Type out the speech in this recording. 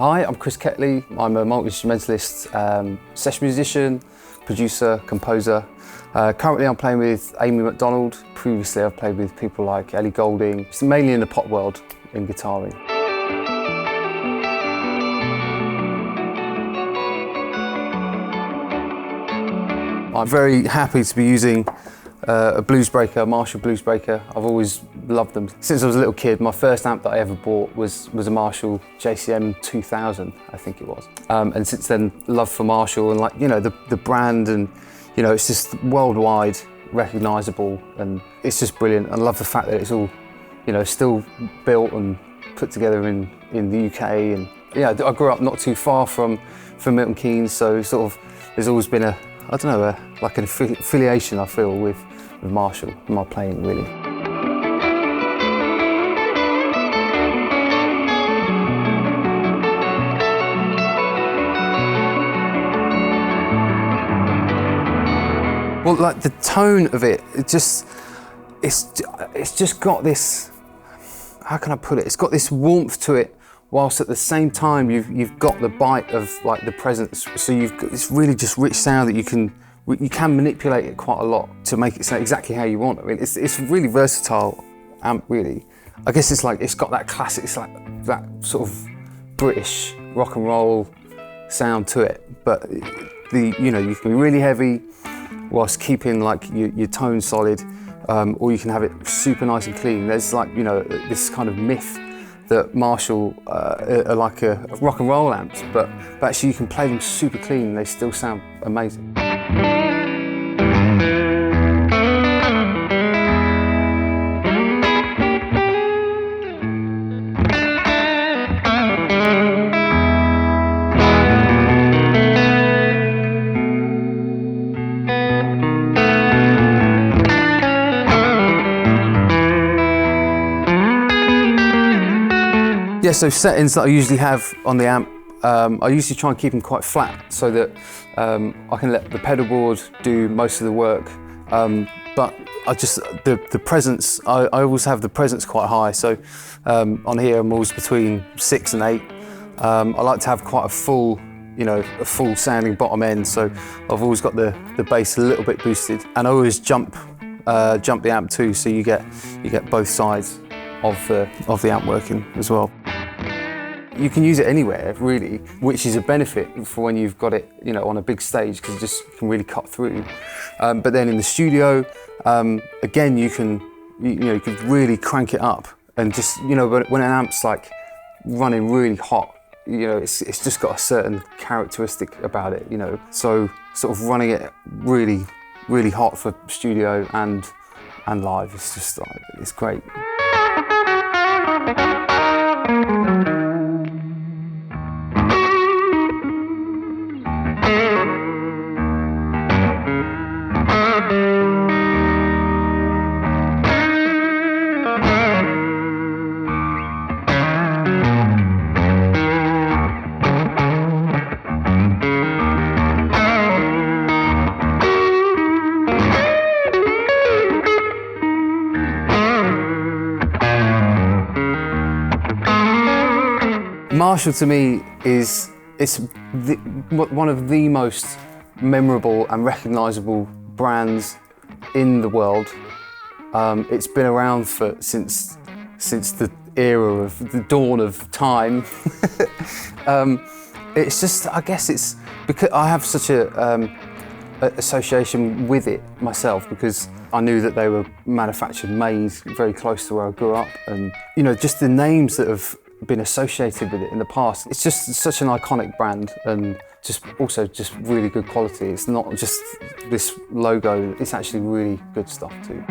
Hi, I'm Chris Ketley. I'm a multi-instrumentalist, session musician, producer, composer. Currently I'm playing with Amy Macdonald. Previously I've played with people like Ellie Goulding. It's mainly in the pop world in guitaring. I'm very happy to be using a Bluesbreaker, a Marshall Bluesbreaker. I've always loved them. Since I was a little kid, my first amp that I ever bought was a Marshall JCM 2000, I think it was. And since then, love for Marshall and, like, you know, the brand, and, you know, it's just worldwide recognisable, and it's just brilliant. I love the fact that it's all, you know, still built and put together in the UK. And yeah, I grew up not too far from Milton Keynes, so sort of there's always been a, I don't know, like an affiliation, I feel, with Marshall and my playing, really. Well, like the tone of it, it's just got this, how can I put it? It's got this warmth to it, whilst at the same time you've got the bite of, like, the presence. So you've got this really just rich sound that you can manipulate it quite a lot to make it sound exactly how you want. I mean, it's a really versatile amp, really. I guess it's like, it's got that classic, it's like that sort of British rock and roll sound to it, but you know, you can be really heavy whilst keeping, like, your tone solid, or you can have it super nice and clean. There's, like, you know, this kind of myth that Marshall are like a rock and roll amps, but actually you can play them super clean and they still sound amazing. Yeah, so settings that I usually have on the amp, I usually try and keep them quite flat so that I can let the pedal board do most of the work. But the presence, I always have the presence quite high. So on here I'm always between 6 and 8. I like to have quite a full, you know, a full sounding bottom end. So I've always got the bass a little bit boosted, and I always jump the amp too, so you get both sides of the amp working as well. You can use it anywhere, really, which is a benefit for when you've got it, you know, on a big stage, because it just can really cut through. But then in the studio, again, you can really crank it up, and just, you know, when an amp's like running really hot, you know, it's just got a certain characteristic about it, you know. So sort of running it really, really hot for studio and live, it's just like, it's great. Marshall, to me, is one of the most memorable and recognisable brands in the world. It's been around since the era of the dawn of time. It's just, I guess it's because I have such a association with it myself, because I knew that they were manufactured, made very close to where I grew up, and, you know, just the names that have been associated with it in the past. It's just such an iconic brand, and just also just really good quality. It's not just this logo, it's actually really good stuff too.